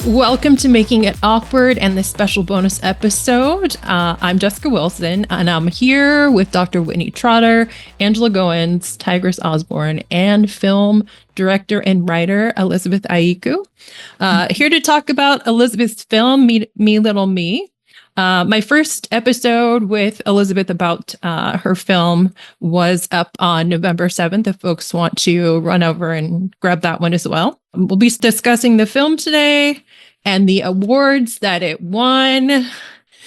Welcome to Making It Awkward and this special bonus episode. I'm Jessica Wilson, and I'm here with Dr. Whitney Trotter, Angela Goins, Tigress Osborne, and film director and writer Elizabeth Aiku. Here to talk about Elizabeth's film, Me, Little Me. My first episode with Elizabeth about her film was up on November 7th, if folks want to run over and grab that one as well. We'll be discussing the film today and the awards that it won.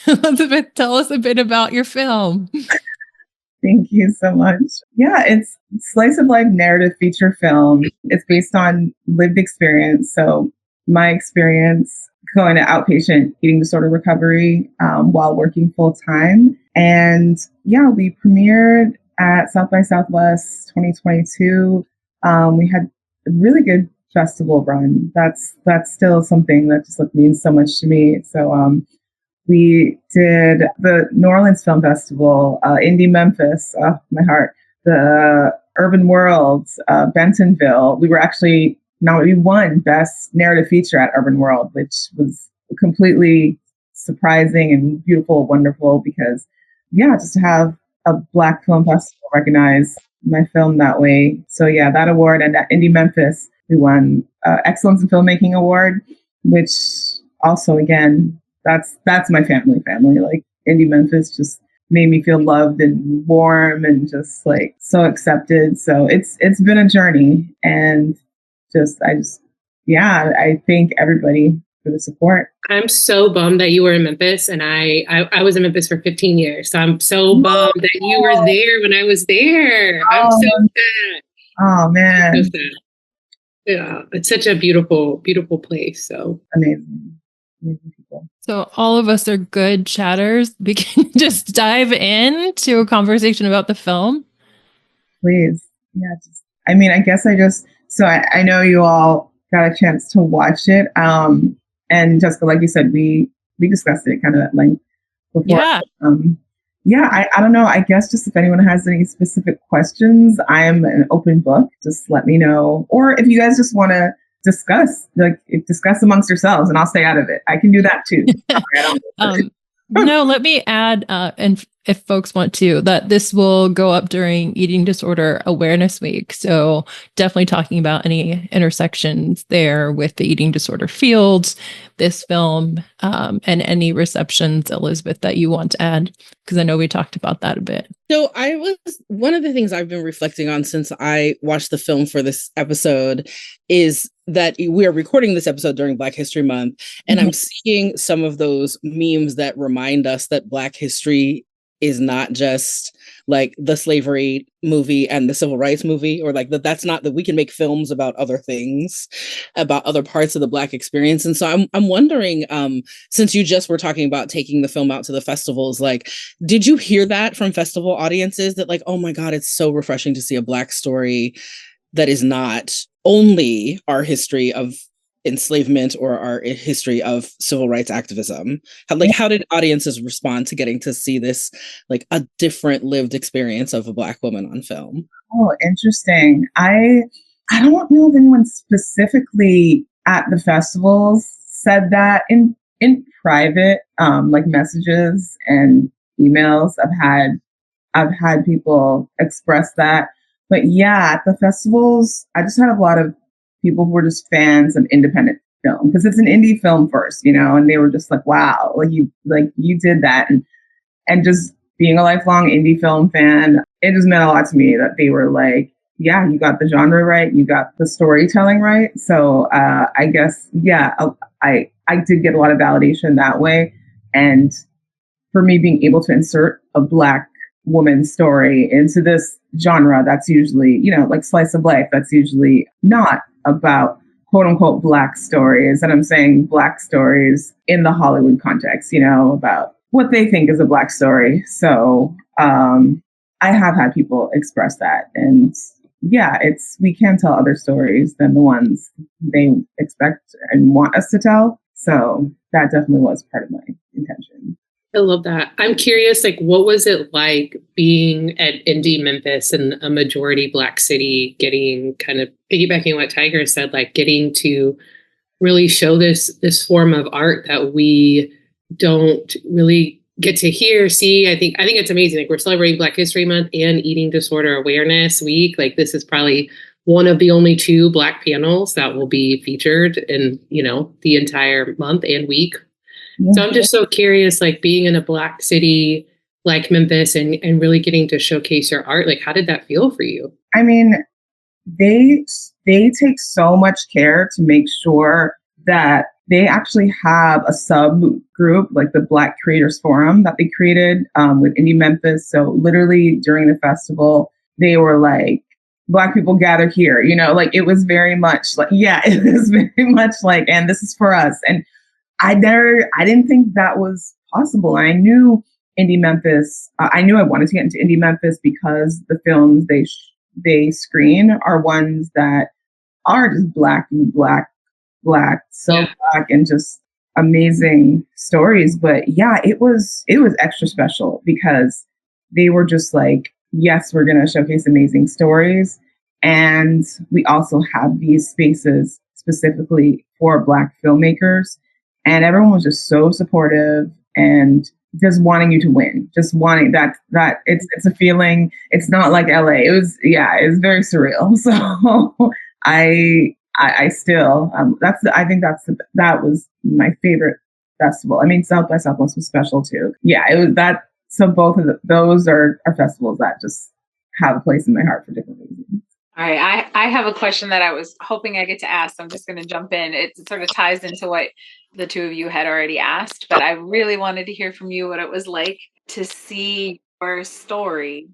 Elizabeth, tell us a bit about your film. Thank you so much. Yeah, it's slice of life narrative feature film. It's based on lived experience. So my experience going to outpatient eating disorder recovery while working full time. And yeah, we premiered at South by Southwest 2022. We had a really good festival run. That's still something that just means so much to me. So we did the New Orleans Film Festival, Indie Memphis, my heart, the Urban World, Bentonville. We won Best Narrative Feature at Urban World, which was completely surprising and beautiful, wonderful, because, yeah, just to have a Black film festival recognize my film that way. So, yeah, that award. And at Indie Memphis, we won Excellence in Filmmaking Award, which also, again, that's my family. Like, Indie Memphis just made me feel loved and warm and just so accepted. So it's been a journey, and I thank everybody for the support. I'm so bummed that you were in Memphis, and I was in Memphis for 15 years. So I'm so bummed that you were there when I was there. I'm so sad. Oh man. So sad. Yeah, it's such a beautiful, beautiful place. So amazing people. So all of us are good chatters. We can just dive into a conversation about the film. Please. Yeah. So I know you all got a chance to watch it. And Jessica, like you said, we discussed it kind of at length before. Yeah. I don't know. I guess just if anyone has any specific questions, I am an open book. Just let me know. Or if you guys just want to discuss amongst yourselves, and I'll stay out of it. I can do that too. No, let me add, and if folks want to, that this will go up during Eating Disorder Awareness Week. So definitely talking about any intersections there with the eating disorder fields, this film, and any receptions, Elizabeth, that you want to add, because I know we talked about that a bit. So one of the things I've been reflecting on since I watched the film for this episode is that we are recording this episode during Black History Month, and I'm seeing some of those memes that remind us that Black history is not just like the slavery movie and the civil rights movie, or that's not that we can make films about other things, about other parts of the Black experience. And so I'm wondering, since you just were talking about taking the film out to the festivals, did you hear that from festival audiences that oh my God, it's so refreshing to see a Black story that is not only our history of enslavement or our history of civil rights activism? How did audiences respond to getting to see this, a different lived experience of a Black woman on film? Oh, interesting. I don't know if anyone specifically at the festivals said that in private, messages and emails. I've had people express that. But yeah, at the festivals, I just had a lot of people who were just fans of independent film, because it's an indie film first, and they were just wow, you did that. And just being a lifelong indie film fan, it just meant a lot to me that they were yeah, you got the genre right, you got the storytelling right. So I guess, yeah, I did get a lot of validation that way. And for me, being able to insert a Black woman's story into this genre that's usually, slice of life, that's usually not about quote unquote Black stories. And I'm saying Black stories in the Hollywood context, about what they think is a Black story. So I have had people express that. And yeah, we can tell other stories than the ones they expect and want us to tell. So that definitely was part of my intention. I love that. I'm curious, what was it like being at Indie Memphis in a majority Black city, getting kind of piggybacking what Tiger said, getting to really show this form of art that we don't really get to hear, see. I think it's amazing. Like, we're celebrating Black History Month and Eating Disorder Awareness Week. Like, this is probably one of the only 2 Black panels that will be featured in, the entire month and week. Yeah. So I'm just so curious, like, being in a Black city like Memphis and really getting to showcase your art. Like, how did that feel for you? I mean, they take so much care to make sure that they actually have a subgroup, like the Black Creators Forum that they created with Indie Memphis. So literally during the festival, they were like, Black people gather here, like it was very much like, yeah, it was very much like, and this is for us. And I didn't think that was possible. I knew Indie Memphis. I knew I wanted to get into Indie Memphis because the films they screen are ones that are just Black, so yeah. Black, and just amazing stories. But yeah, it was extra special because they were just like, yes, we're going to showcase amazing stories. And we also have these spaces specifically for Black filmmakers. And everyone was just so supportive and just wanting you to win, just wanting that it's a feeling. It's not like LA. It was very surreal. So I still, that was my favorite festival. I mean, South by Southwest was special too. Yeah, it was that. So both of those are festivals that just have a place in my heart for different reasons. All right. I have a question that I was hoping I get to ask. So I'm just going to jump in. It sort of ties into what the 2 of you had already asked, but I really wanted to hear from you what it was like to see your story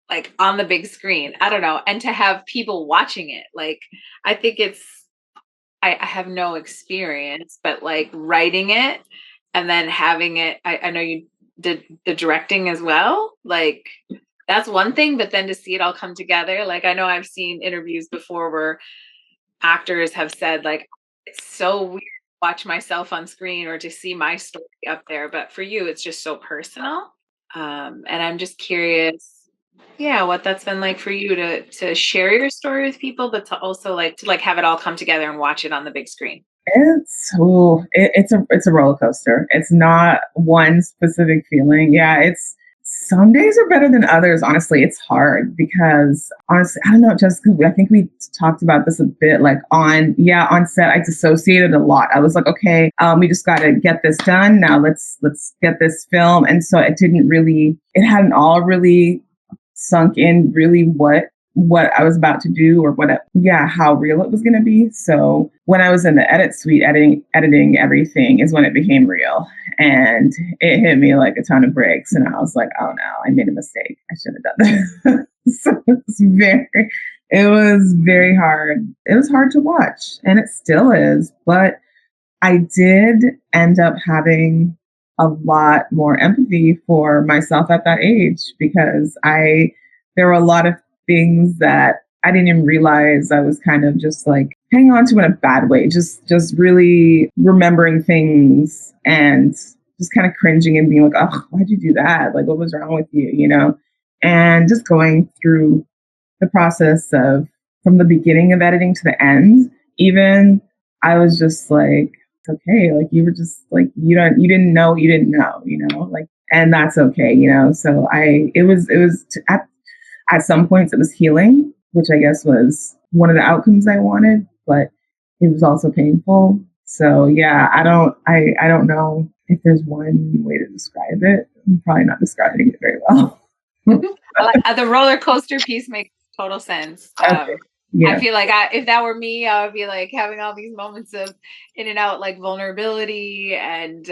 like on the big screen. I don't know. And to have people watching it. Like, I think I have no experience, but like writing it and then having it, I know you did the directing as well. Like, that's one thing, but then to see it all come together, like, I know I've seen interviews before where actors have said, like, it's so weird to watch myself on screen or to see my story up there. But for you, it's just so personal. And I'm just curious, what that's been like for you to share your story with people, but to also to have it all come together and watch it on the big screen. It's a roller coaster. It's not one specific feeling. Yeah, some days are better than others. Honestly, it's hard because honestly, I don't know, Jessica, I think we talked about this a bit, like on set, I dissociated a lot. I was like, okay, we just got to get this done. Now let's get this film. And so it hadn't all really sunk in really what I was about to do or how real it was going to be. So when I was in the edit suite editing everything is when it became real. And it hit me like a ton of bricks. And I was like, oh no, I made a mistake. I should have done that. So it was very hard. It was hard to watch, and it still is. But I did end up having a lot more empathy for myself at that age because there were a lot of things that I didn't even realize I was kind of just like hanging on to in a bad way, just really remembering things and just kind of cringing and being like, oh, why'd you do that? Like, what was wrong with you? And just going through the process of from the beginning of editing to the end, even I was just like, it's okay. Like, you were just like, you didn't know, like, and that's okay. So at some points it was healing, which I guess was one of the outcomes I wanted, but it was also painful. So yeah, I don't know if there's one way to describe it. I'm probably not describing it very well. The roller coaster piece makes total sense. Okay. Yeah. I feel like if that were me, I would be like having all these moments of in and out, like vulnerability and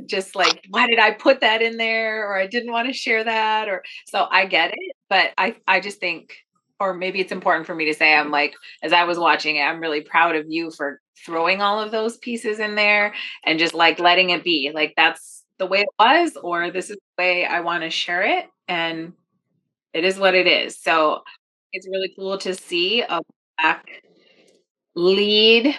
just like, why did I put that in there? Or I didn't want to share that. Or so I get it. But I just think, or maybe it's important for me to say, I'm like, as I was watching it, I'm really proud of you for throwing all of those pieces in there and just like letting it be like, that's the way it was, or this is the way I want to share it. And it is what it is. So it's really cool to see a Black lead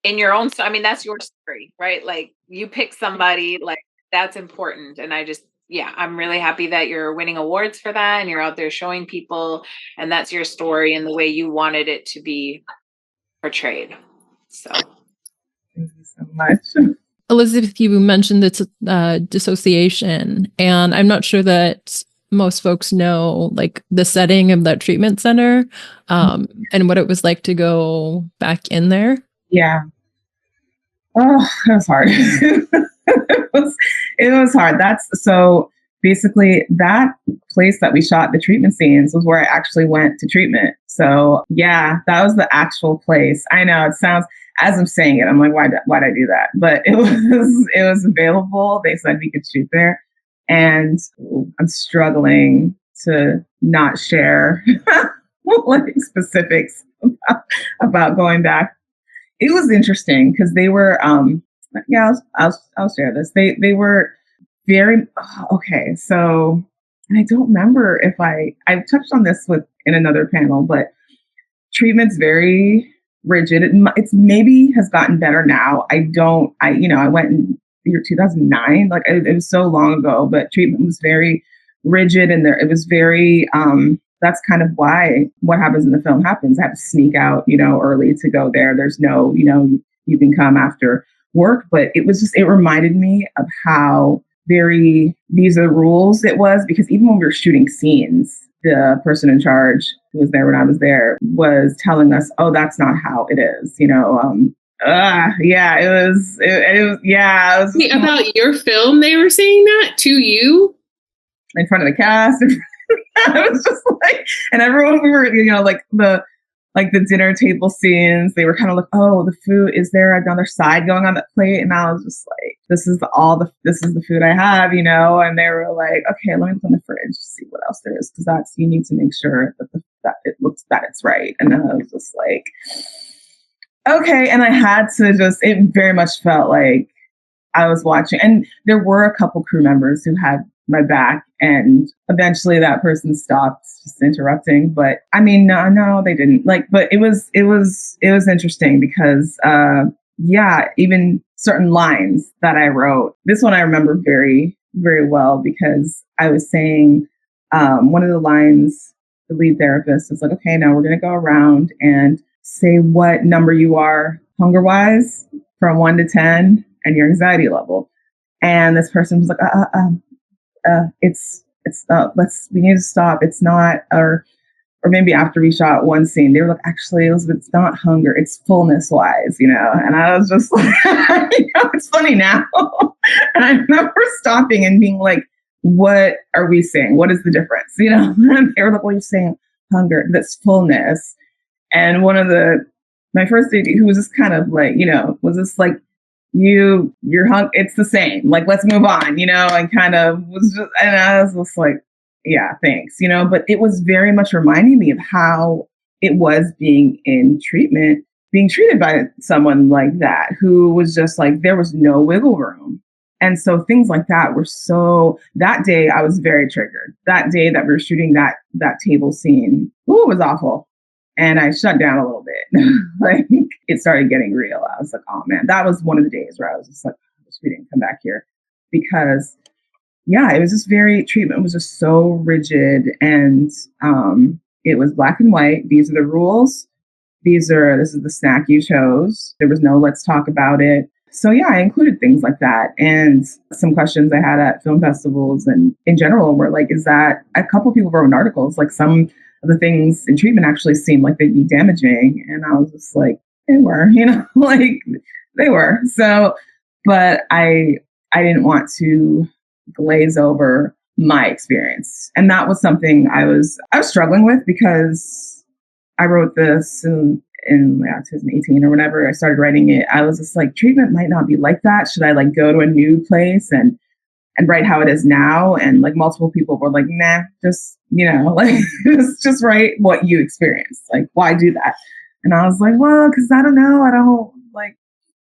in your own story. I mean, that's your story, right? Like, you pick somebody, like, that's important. And I'm really happy that you're winning awards for that and you're out there showing people, and that's your story and the way you wanted it to be portrayed. So Thank you so much. Elizabeth, you mentioned the dissociation, and I'm not sure that most folks know like the setting of that treatment center, and what it was like to go back in there. Yeah. Oh, it was hard. it was hard. That's so basically that place that we shot the treatment scenes was where I actually went to treatment. So yeah, that was the actual place. I know it sounds, as I'm saying it, I'm like, why'd I do that? But it was available. They said we could shoot there. And I'm struggling to not share like specifics about going back. It was interesting because they were, yeah, I'll share this. They were very, okay. So, and I don't remember if I've touched on this in another panel, but treatment's very rigid. It's maybe has gotten better now. I went in the year 2009, like it was so long ago, but treatment was very rigid and it was very, that's kind of why what happens in the film happens. I have to sneak out, early to go there. There's no, you can come after work, but it reminded me of how these are the rules it was, because even when we were shooting scenes, the person in charge who was there when I was there was telling us, oh, that's not how it is, yeah, it was Wait, about your film, they were saying that to you? In front of the cast. I was just like, and everyone, we were, the dinner table scenes, they were kind of like, oh, the food, is there another side going on that plate? And I was just like, this is the food I have, and they were like, okay, let me look in the fridge to see what else there is, because you need to make sure that it looks, that it's right. And then I was just like, okay. And I had to it very much felt like I was watching, and there were a couple crew members who had my back, and eventually that person stopped just interrupting. But I mean, no, they didn't. But it was interesting because, even certain lines that I wrote. This one I remember very, very well because I was saying one of the lines. The lead therapist was like, "Okay, now we're going to go around and say what number you are hunger-wise from 1 to 10 and your anxiety level." And this person was like, we need to stop. It's not, or maybe after we shot one scene, they were like, actually, Elizabeth, it's not hunger, it's fullness wise, and I was just like, it's funny now. And I remember stopping and being like, what are we saying? What is the difference? And they were like, well, you're saying hunger, that's fullness. And one of my first AD, who was just kind of like, was just like, you're it's the same, like, let's move on, and kind of was just, and I was just like, yeah, thanks, but it was very much reminding me of how it was being in treatment, being treated by someone like that, who was just like, there was no wiggle room. And so things like that were that day I was very triggered. That day that we were shooting that table scene, it was awful. And I shut down a little bit. Like, it started getting real. I was like, oh man, that was one of the days where I was just like, I wish we didn't come back here, because it was just treatment was just so rigid, and it was black and white. These are the rules. This is the snack you chose. There was no, let's talk about it. So I included things like that. And some questions I had at film festivals and in general were like, a couple of people wrote in articles, like some of the things in treatment actually seemed like they'd be damaging. And I was just like, they were, like they were. So, but I didn't want to glaze over my experience. And that was something I was struggling with, because I wrote this in 2018 or whenever I started writing it. I was just like, treatment might not be like that. Should I go to a new place and write how it is now? And multiple people were like, nah, just, just write what you experienced. Like, why do that? And I was like, well, because I don't know. I don't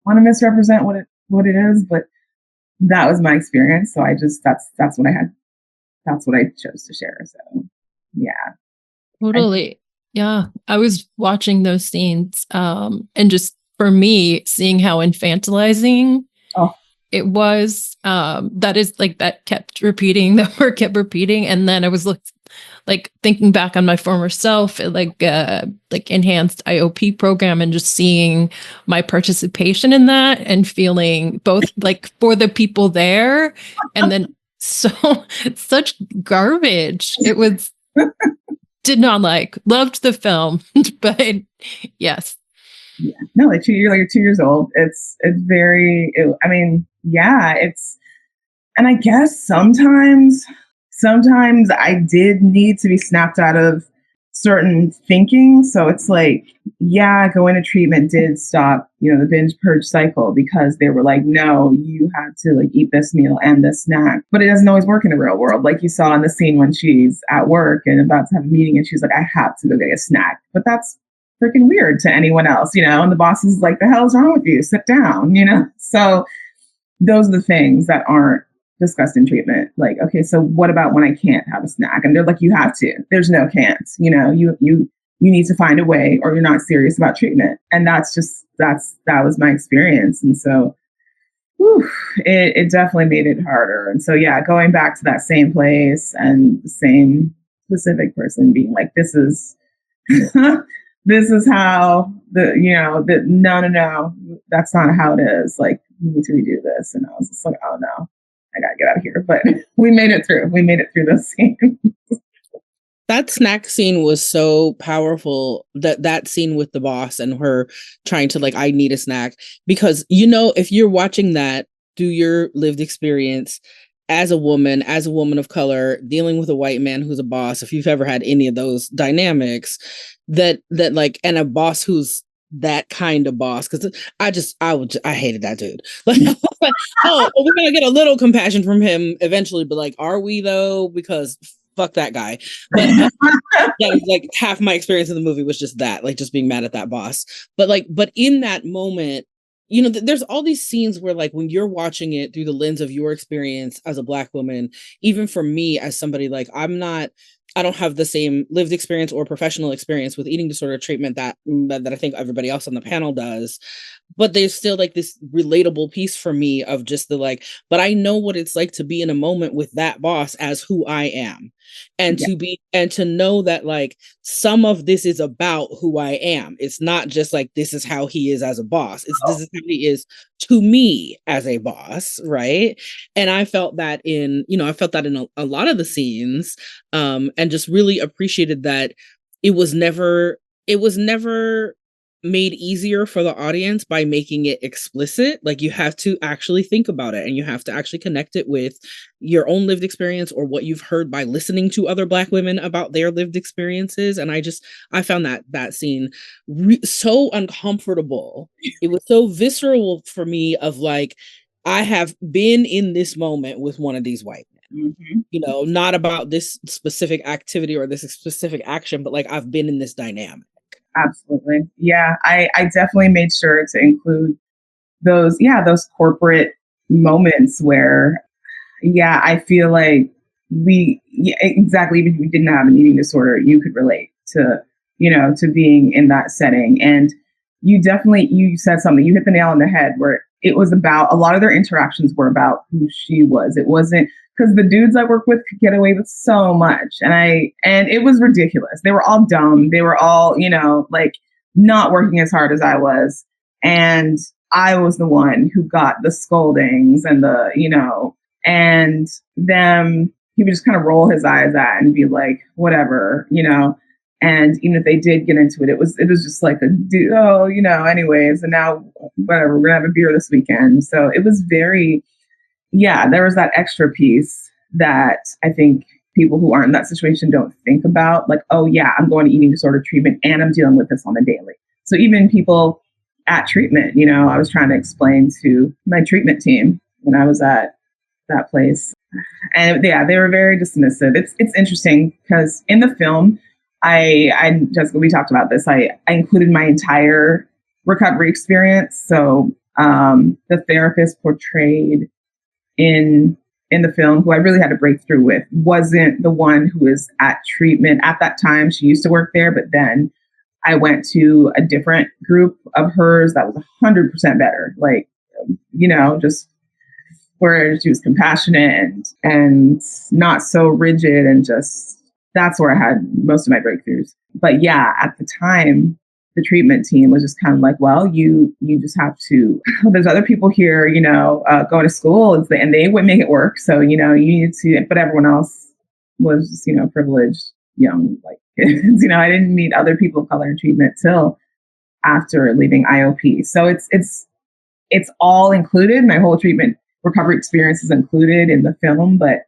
want to misrepresent what it is, but that was my experience. So that's what I had. That's what I chose to share. So yeah. Totally. Yeah. I was watching those scenes, and just for me, seeing how infantilizing it was, that is that kept repeating, that word kept repeating. And then I was like thinking back on my former self, like enhanced IOP program, and just seeing my participation in that and feeling both like for the people there and then so such garbage. It was did not like, loved the film, but yes. Yeah. No, like you're 2 years old. It's very, I mean, yeah, and I guess sometimes I did need to be snapped out of certain thinking. So it's like, yeah, going to treatment did stop, the binge purge cycle, because they were like, no, you have to like eat this meal and this snack. But it doesn't always work in the real world. Like you saw in the scene when she's at work and about to have a meeting and she's like, I have to go get a snack. But that's freaking weird to anyone else, and the boss is like, the hell's wrong with you? Sit down, So those are the things that aren't discussed in treatment. Like, okay, so what about when I can't have a snack? And they're like, you have to. There's no can't. You need to find a way, or you're not serious about treatment. And that was my experience. And so, it definitely made it harder. And so, yeah, going back to that same place and the same specific person being like, this is this is how no, that's not how it is. Like, you need to redo this. And I was just like, oh no, I gotta get out of here. But we made it through. We made it through this scene. That snack scene was so powerful, that scene with the boss and her trying to like, I need a snack, because, if you're watching that through your lived experience as a woman of color, dealing with a white man who's a boss, if you've ever had any of those dynamics, that like, and a boss who's that kind of boss, because I hated that dude. Like, oh, we're gonna get a little compassion from him eventually, but like, are we though? Because fuck that guy. But that was like half my experience in the movie was just that, like just being mad at that boss. But in that moment, there's all these scenes where like when you're watching it through the lens of your experience as a Black woman, even for me as somebody like I don't have the same lived experience or professional experience with eating disorder treatment that I think everybody else on the panel does. But there's still like this relatable piece for me of just the like, but I know what it's like to be in a moment with that boss as who I am. And to know that like some of this is about who I am. It's not just like, this is how he is as a boss. This is how he is to me as a boss. Right. And I felt that in a lot of the scenes, and just really appreciated that it was never made easier for the audience by making it explicit. Like, you have to actually think about it, and you have to actually connect it with your own lived experience or what you've heard by listening to other Black women about their lived experiences. And I found that scene so uncomfortable. It was so visceral for me, of like, I have been in this moment with one of these white men. Mm-hmm. Not about this specific activity or this specific action, but like, I've been in this dynamic. Absolutely. Yeah, I definitely made sure to include those corporate moments where, I feel like exactly, even if you didn't have an eating disorder, you could relate to, to being in that setting. And you said something, you hit the nail on the head, where it was about, a lot of their interactions were about who she was. It wasn't, because the dudes I work with could get away with so much. And it was ridiculous. They were all dumb. They were all, like not working as hard as I was. And I was the one who got the scoldings and and them, he would just kind of roll his eyes at and be like, whatever, And even if they did get into it, it was just like anyways. And now, whatever, we're gonna have a beer this weekend. So it was very, there was that extra piece that I think people who aren't in that situation don't think about. Like, oh yeah, I'm going to eating disorder treatment and I'm dealing with this on a daily. So even people at treatment, I was trying to explain to my treatment team when I was at that place, and they were very dismissive. It's interesting because in the film, Jessica, we talked about this. I included my entire recovery experience. So the therapist portrayed in the film, who I really had a breakthrough with, wasn't the one who was at treatment at that time. She used to work there, but then I went to a different group of hers that was 100% better. Like, just where she was compassionate and not so rigid and just that's where I had most of my breakthroughs. But yeah, at the time, the treatment team was just kind of like, well, you just have to, there's other people here, going to school and they would make it work. So, you need to, but everyone else was just, privileged, young, like kids. I didn't meet other people of color in treatment till after leaving IOP. So it's all included. My whole treatment recovery experience is included in the film. But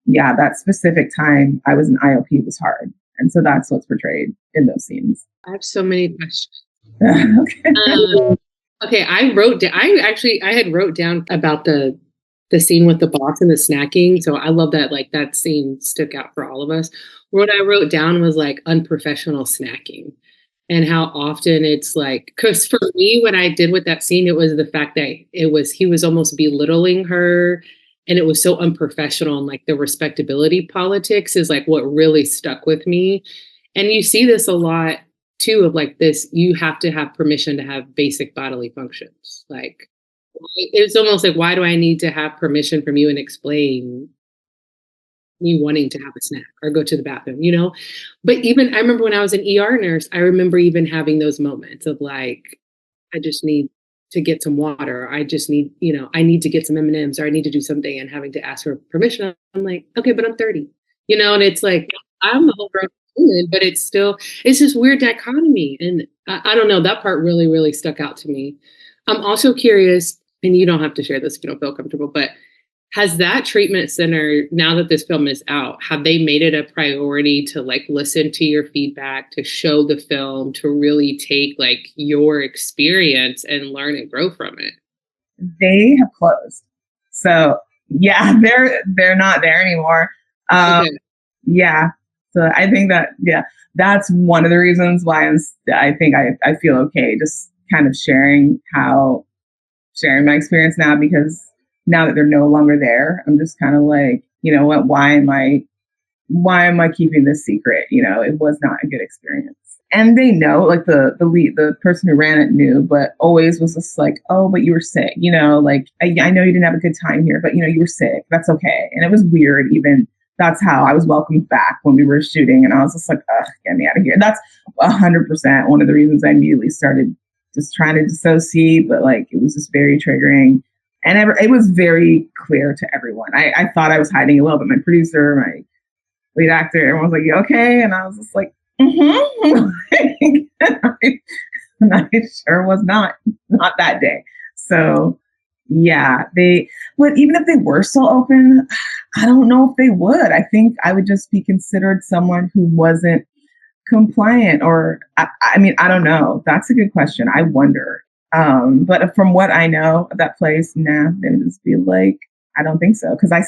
yeah, that specific time I was in IOP was hard. And so that's what's portrayed in those scenes. I have so many questions. Okay. Okay, I had wrote down about the scene with the boss and the snacking. So I love that, like, that scene stuck out for all of us. What I wrote down was like unprofessional snacking, and how often it's like, because for me, what I did with that scene, it was the fact that he was almost belittling her, and it was so unprofessional, and like the respectability politics is like what really stuck with me. And you see this a lot too, of like this, you have to have permission to have basic bodily functions. Like, it's almost like, why do I need to have permission from you and explain me wanting to have a snack or go to the bathroom, But even, I remember when I was an ER nurse, I remember even having those moments of like, I just need to get some water. I just need, I need to get some M&Ms, or I need to do something, and having to ask for permission. I'm like, okay, but I'm 30, and it's like, I'm a whole grown woman, but it's this weird dichotomy. And I don't know, that part really, really stuck out to me. I'm also curious, and you don't have to share this if you don't feel comfortable, but has that treatment center, now that this film is out, have they made it a priority to like listen to your feedback, to show the film, to really take like your experience and learn and grow from it? They have closed. So yeah, they're not there anymore. Okay. Yeah. So I think that's one of the reasons why I think I feel okay just kind of sharing my experience now, because now that they're no longer there, I'm just kind of like, what, why am I keeping this secret? It was not a good experience. And they know, like the person who ran it knew, but always was just like, oh, but you were sick, like, I know you didn't have a good time here, but you were sick. That's okay. And it was weird. Even that's how I was welcomed back when we were shooting. And I was just like, ugh, get me out of here. That's 100% one of the reasons I immediately started just trying to dissociate, but like, it was just very triggering. And it was very clear to everyone. I thought I was hiding a little bit. My producer, my lead actor, everyone was like, you okay? And I was just like, mm-hmm. And I sure was not that day. So yeah, but even if they were still open, I don't know if they would. I think I would just be considered someone who wasn't compliant, or I mean, I don't know. That's a good question. I wonder. But from what I know of that place, they would just be like, I don't think so. Because I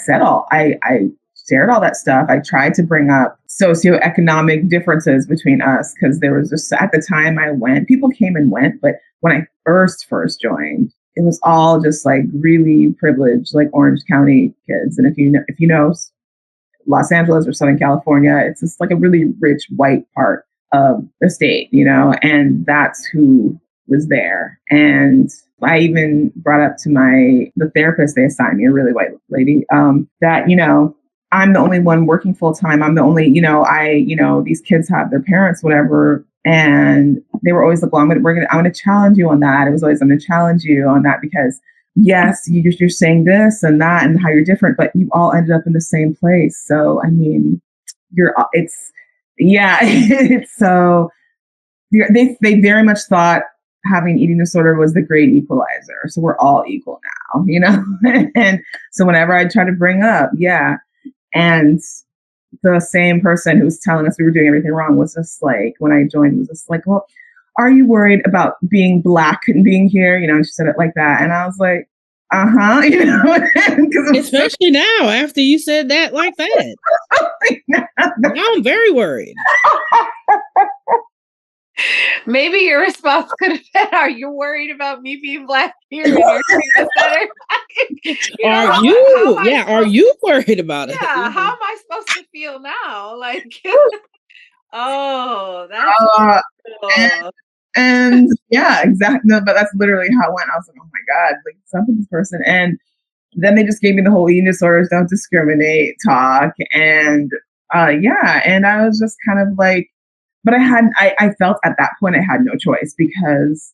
shared all that stuff. I tried to bring up socioeconomic differences between us, because there was just, at the time I went, people came and went. But when I first joined, it was all just like really privileged, like Orange County kids. And if you know Los Angeles or Southern California, it's just like a really rich white part of the state, and that's who was there. And I even brought up to the therapist they assigned me, a really white lady, that, I'm the only one working full time. I'm the only, these kids have their parents, whatever. And they were always like, well, I'm going to challenge you on that. It was always, I'm going to challenge you on that, because yes, you're saying this and that and how you're different, but you all ended up in the same place. So, I mean, so they very much thought having eating disorder was the great equalizer. So we're all equal now, and so whenever I try to bring up, and the same person who was telling us we were doing everything wrong was just like, when I joined, was just like, well, are you worried about being Black and being here? And she said it like that. And I was like, uh-huh, especially now after you said that like that. Now I'm very worried. Maybe your response could have been, are you worried about me being Black here in your treatment center? Are you worried about it? Yeah, how am I supposed to feel now? Like, oh, that's cool. And yeah, exactly. No, but that's literally how it went. I was like, oh my God, like, something this person. And then they just gave me the whole eating disorders don't discriminate talk. And Yeah. And I was just kind of like, but I felt at that point I had no choice because,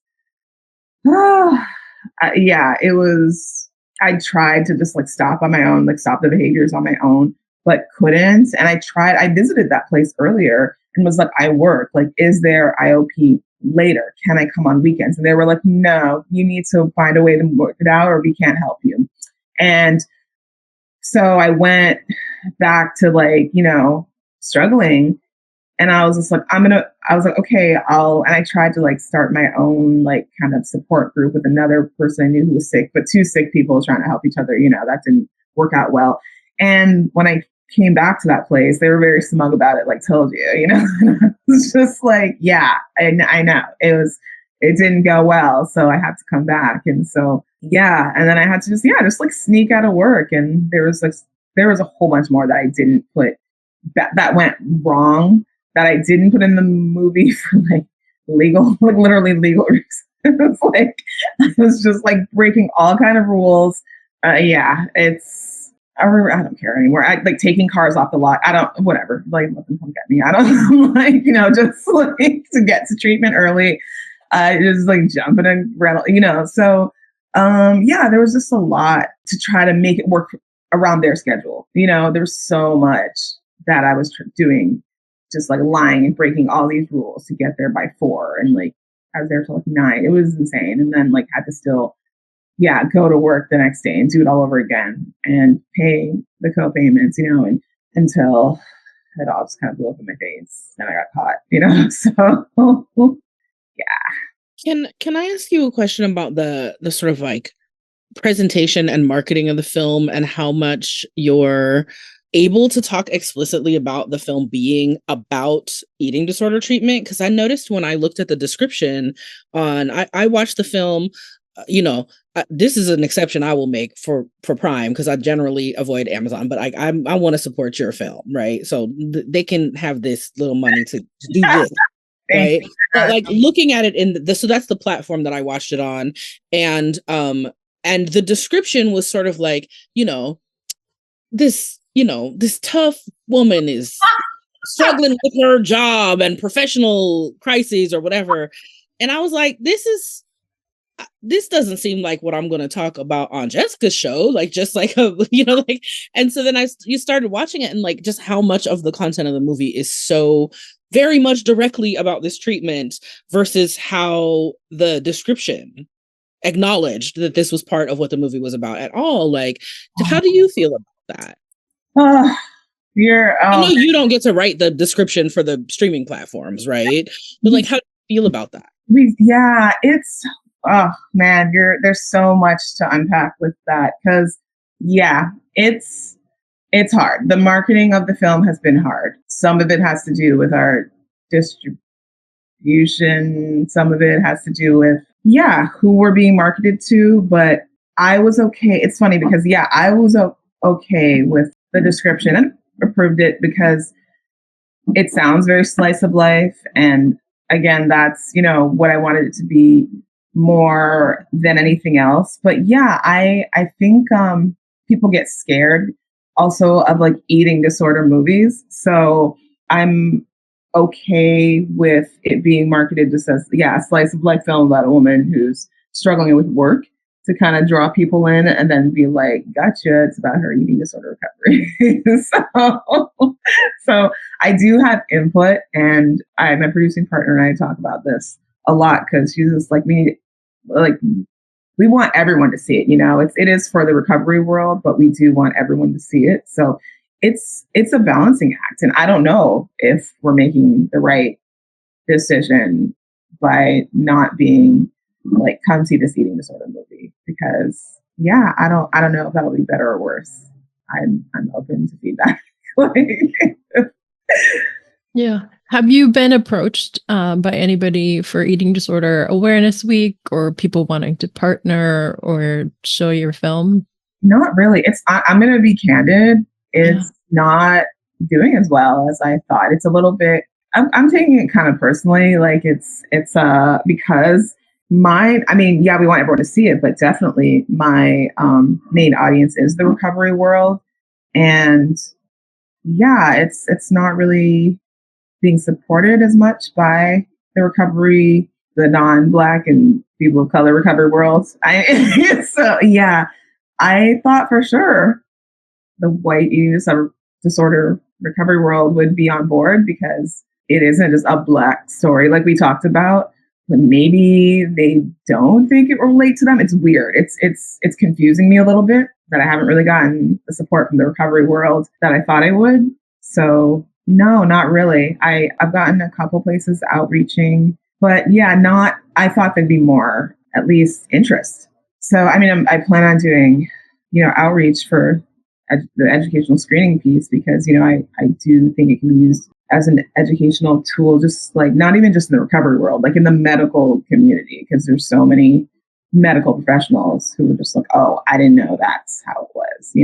yeah, it was, I tried to just like stop on my own, like stop the behaviors on my own, but couldn't. And I visited that place earlier and was like, I work, like, is there IOP later? Can I come on weekends? And they were like, no, you need to find a way to work it out or we can't help you. And so I went back to like, struggling. And I was just like, I was like, okay, and I tried to like start my own like kind of support group with another person I knew who was sick, but two sick people trying to help each other, that didn't work out well. And when I came back to that place, they were very smug about it, like told you, it's just like, yeah, I know it didn't go well. So I had to come back. And so, yeah. And then I had to just like sneak out of work. And there was a whole bunch more that I didn't put that went wrong that I didn't put in the movie for like literally legal reasons. It's like, I was just like breaking all kind of rules. Yeah, I don't care anymore. I like taking cars off the lot. Whatever, like let them come get me. I don't like, just like to get to treatment early. Just like jumping in rental, so, yeah, there was just a lot to try to make it work around their schedule. There's so much that I was doing, just like lying and breaking all these rules to get there by 4. And like, I was there till like 9. It was insane. And then like had to still, go to work the next day and do it all over again and pay the co-payments, and until it all just kind of blew up in my face and I got caught, so yeah. Can I ask you a question about the sort of like presentation and marketing of the film and how much you're able to talk explicitly about the film being about eating disorder treatment? Because I noticed when I looked at the description I watched the film, this is an exception I will make for Prime because I generally avoid Amazon, but I want to support your film, right? So they can have this little money to do this. Right. But like looking at it so that's the platform that I watched it on. And the description was sort of like, this tough woman is struggling with her job and professional crises or whatever. And I was like, this doesn't seem like what I'm going to talk about on Jessica's show. Like, just like, and so then you started watching it and like just how much of the content of the movie is so very much directly about this treatment versus how the description acknowledged that this was part of what the movie was about at all. Like, how do you feel about that? I know you don't get to write the description for the streaming platforms, right? But like, how do you feel about that? It's, oh man, there's so much to unpack with that. Cause it's hard. The marketing of the film has been hard. Some of it has to do with our distribution. Some of it has to do with, who we're being marketed to. But I was okay. It's funny because, I was okay with the description and approved it because it sounds very slice of life. And again, that's, what I wanted it to be more than anything else. But I think people get scared also of like eating disorder movies. So I'm okay with it being marketed just as, a slice of life film about a woman who's struggling with work to kind of draw people in and then be like, gotcha, it's about her eating disorder recovery. So I do have input, and my producing partner and I talk about this a lot because she's just like, we want everyone to see it. It is for the recovery world, but we do want everyone to see it. So it's a balancing act. And I don't know if we're making the right decision by not being like, come see this eating disorder movie, because I don't know if that'll be better or worse. I'm open to feedback. Yeah. Have you been approached by anybody for Eating Disorder Awareness Week or people wanting to partner or show your film? Not really. I'm going to be candid. It's not doing as well as I thought. It's a little bit, I'm taking it kind of personally. Like it's because we want everyone to see it, but definitely my main audience is the recovery world. And yeah, it's not really being supported as much by the recovery, the non-Black and people of color recovery worlds. So yeah, I thought for sure the white eating disorder recovery world would be on board because it isn't just a Black story like we talked about. But maybe they don't think it will relate to them. It's weird. It's confusing me a little bit that I haven't really gotten the support from the recovery world that I thought I would. So no, not really. I've gotten a couple places outreaching, but yeah, not. I thought there'd be more, at least interest. So I mean, I plan on doing, outreach for the educational screening piece because I do think it can be used as an educational tool, just like not even just in the recovery world, like in the medical community, because there's so many medical professionals who are just like, oh, I didn't know that's how it was.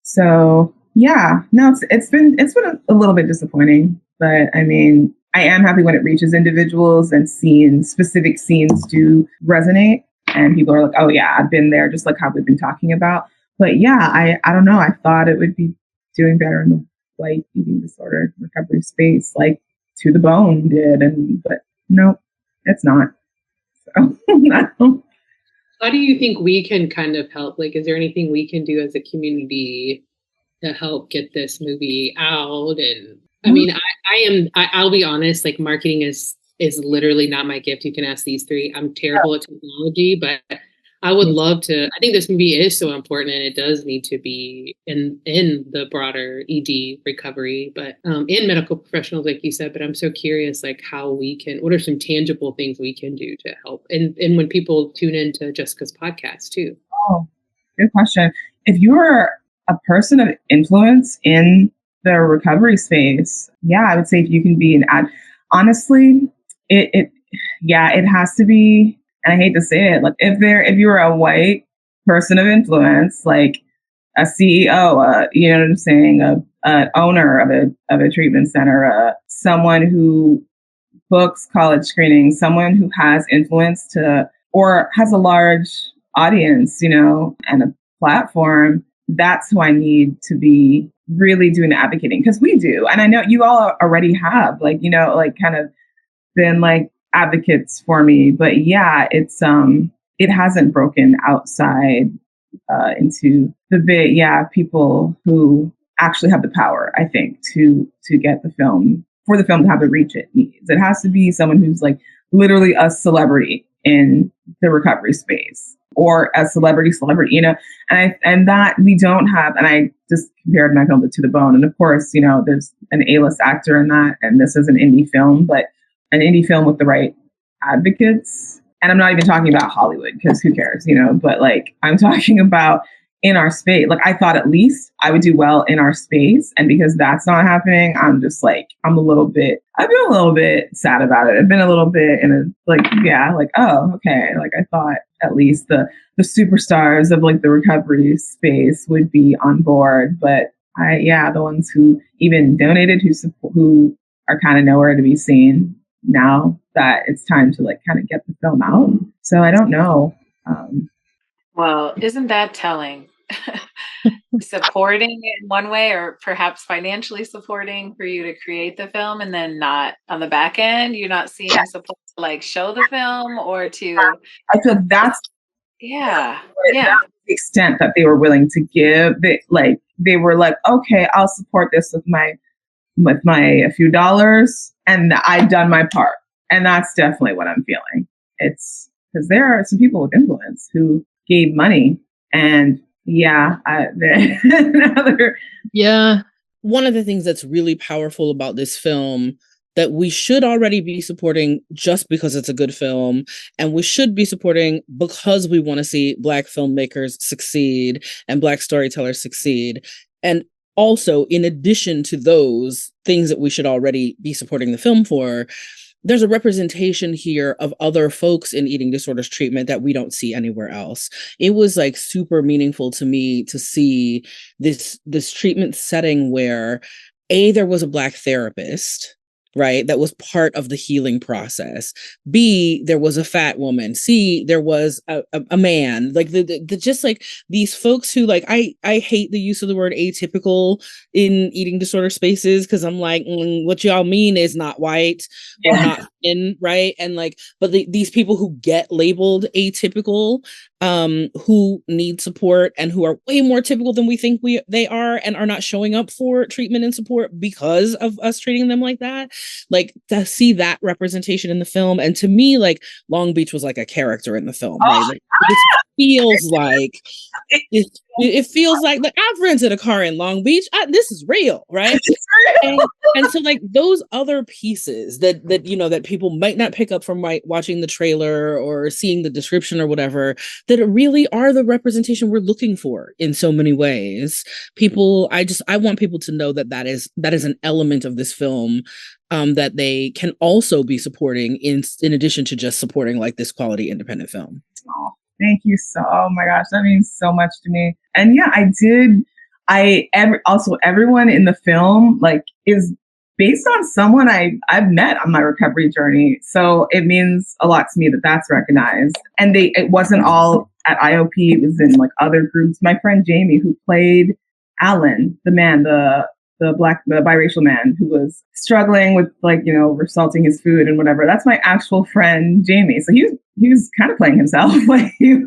So yeah, no, it's been a little bit disappointing, but I mean, I am happy when it reaches individuals and specific scenes do resonate, and people are like, oh yeah, I've been there, just like how we've been talking about. But yeah, I don't know. I thought it would be doing better in the white eating disorder recovery space, like To the Bone did, but no, it's not. So no. How do you think we can kind of help? Like, is there anything we can do as a community to help get this movie out? And I mean, I'll be honest, like marketing is literally not my gift. You can ask these three. I'm terrible at technology, but I would love to. I think this movie is so important, and it does need to be in the broader ED recovery, but in medical professionals, like you said. But I'm so curious, like how we can. What are some tangible things we can do to help? And when people tune into Jessica's podcast too. Oh, good question. If you're a person of influence in the recovery space, yeah, I would say if you can be an ad. Honestly, it has to be. And I hate to say it, like if you were a white person of influence, like a CEO, you know what I'm saying, an owner of a treatment center, someone who books college screenings, someone who has influence or has a large audience, and a platform, that's who I need to be really doing the advocating, because we do. And I know you all already have, like kind of been like advocates for me, but yeah, it hasn't broken outside into the people who actually have the power, I think, to get the film, for the film to have the reach it needs. It has to be someone who's like literally a celebrity in the recovery space, or a celebrity, and that we don't have. And I just compared my film to The Bone, and of course, there's an A-list actor in that, and this is an indie film, but an indie film with the right advocates. And I'm not even talking about Hollywood, because who cares, but like I'm talking about in our space. Like I thought at least I would do well in our space. And because that's not happening, I've been a little bit sad about it. I've been a little bit oh, okay. Like I thought at least the superstars of like the recovery space would be on board. But the ones who even donated, who are kind of nowhere to be seen now that it's time to like kind of get the film out. So I don't know. Well, isn't that telling? Supporting in one way, or perhaps financially supporting for you to create the film, and then not on the back end, you're not seeing support to like show the film or to. I feel that's the extent that they were willing to give. They were like, okay, I'll support this with my a few dollars, and I've done my part. And that's definitely what I'm feeling. It's because there are some people with influence who gave money, and one of the things that's really powerful about this film that we should already be supporting just because it's a good film, and we should be supporting because we want to see Black filmmakers succeed and Black storytellers succeed. And also, in addition to those things that we should already be supporting the film for, there's a representation here of other folks in eating disorders treatment that we don't see anywhere else. It was like super meaningful to me to see this treatment setting where there was a Black therapist right? That was part of the healing process. B, there was a fat woman. C, there was a man. Like the just like these folks who like, I hate the use of the word atypical in eating disorder spaces, because I'm like, what y'all mean is not white or not thin, right? And like, but these people who get labeled atypical, who need support and who are way more typical than we think they are, and are not showing up for treatment and support because of us treating them like that. Like, to see that representation in the film, and to me, like, Long Beach was like a character in the film, right? Like, it feels like it feels like I've rented a car in Long Beach. This is real, right? And so like those other pieces that you know that people might not pick up from watching the trailer or seeing the description or whatever, that really are the representation we're looking for in so many ways. I want people to know that is an element of this film that they can also be supporting in addition to just supporting like this quality independent film. Oh, thank you oh my gosh, that means so much to me. And yeah, also everyone in the film like is based on someone I've met on my recovery journey. So it means a lot to me that that's recognized. And it wasn't all at IOP, it was in like other groups. My friend Jamie, who played Alan, the man, the biracial man who was struggling with like, you know, salting his food and whatever. That's my actual friend Jamie. So he was kind of playing himself. Like he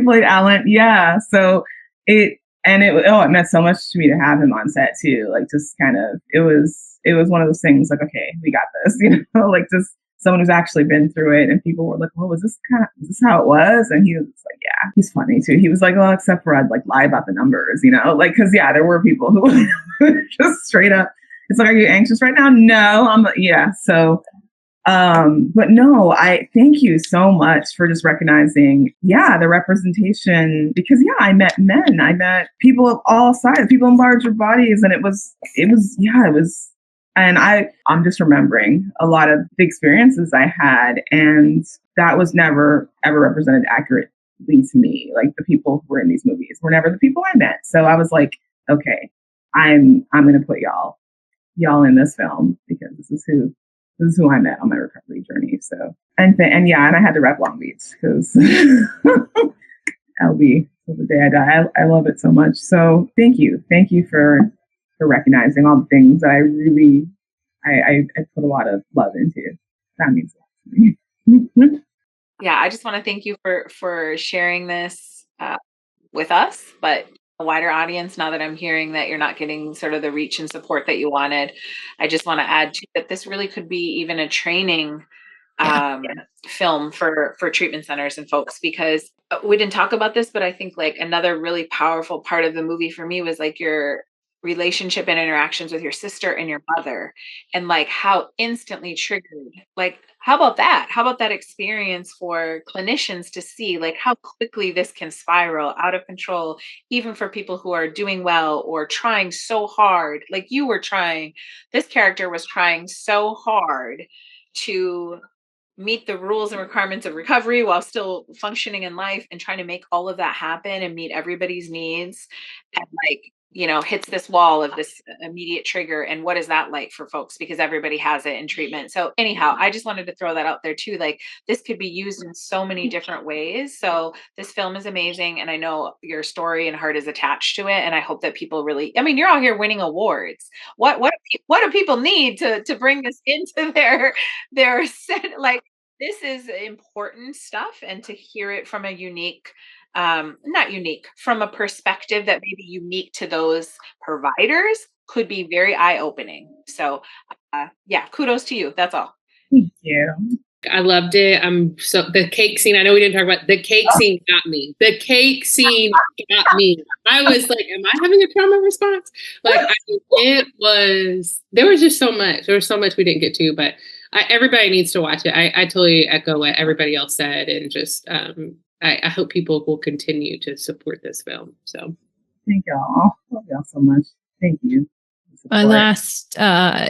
played Alan. Yeah. So it meant so much to me to have him on set too. Like just kind of, it was one of those things like, okay, we got this, you know, like just someone who's actually been through it. And people were like, well, is this how it was? And he was like, yeah, he's funny too. He was like, well, except for I'd like lie about the numbers, you know, like, cause yeah, there were people who just straight up, it's like, are you anxious right now? No, yeah. So, but no, I thank you so much for just recognizing, the representation, because I met men, I met people of all sizes, people in larger bodies. And it was, and I'm just remembering a lot of the experiences I had, and that was never ever represented accurately to me. Like the people who were in these movies were never the people I met. So I was like, okay, I'm going to put y'all in this film because this is who I met on my recovery journey. So, and I had to rep Long Beach because LB till the day I die. I love it so much. So thank you for recognizing all the things that I really, I put a lot of love into. That means a lot to me. Yeah, I just want to thank you for sharing this with us, but a wider audience. Now that I'm hearing that you're not getting sort of the reach and support that you wanted, I just want to add to that this really could be even a training film for treatment centers and folks, because we didn't talk about this, but I think like another really powerful part of the movie for me was like your relationship and interactions with your sister and your mother, and like how instantly triggered, like how about that experience for clinicians to see like how quickly this can spiral out of control, even for people who are doing well or trying so hard, like you were trying. This character was trying so hard to meet the rules and requirements of recovery while still functioning in life, and trying to make all of that happen and meet everybody's needs, and like, you know, hits this wall of this immediate trigger. And what is that like for folks? Because everybody has it in treatment. So anyhow, I just wanted to throw that out there too. Like this could be used in so many different ways. So this film is amazing. And I know your story and heart is attached to it. And I hope that people really, I mean, you're out here winning awards. What do people need to bring this into their set? Like this is important stuff. And to hear it from a unique, not unique, from a perspective that may be unique to those providers could be very eye-opening. So kudos to you. That's all. Thank you. I loved it. The cake scene, I know we didn't talk about the cake scene got me. The cake scene got me. I was like, am I having a trauma response? Like there was just so much. There was so much we didn't get to, but everybody needs to watch it. I totally echo what everybody else said, and just I hope people will continue to support this film. So thank y'all. Love y'all so much. Thank you. My last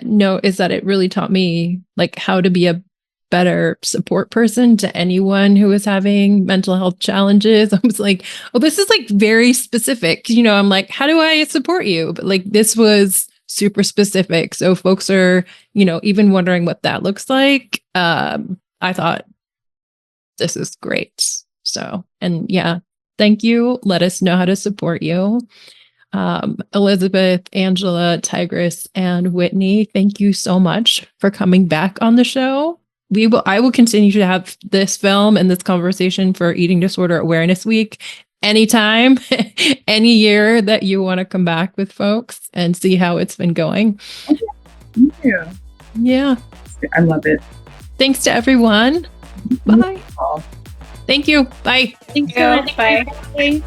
note is that it really taught me like how to be a better support person to anyone who is having mental health challenges. I was like, oh, this is like very specific. You know, I'm like, how do I support you? But like this was super specific. So folks are, even wondering what that looks like. I thought this is great. So, and yeah, thank you. Let us know how to support you. Elizabeth, Angela, Tigris, and Whitney, thank you so much for coming back on the show. I will continue to have this film and this conversation for Eating Disorder Awareness Week anytime, any year that you want to come back with folks and see how it's been going. Okay. Thank you. Yeah. I love it. Thanks to everyone. Bye. Thank you. Bye. Thank you. Bye. Bye.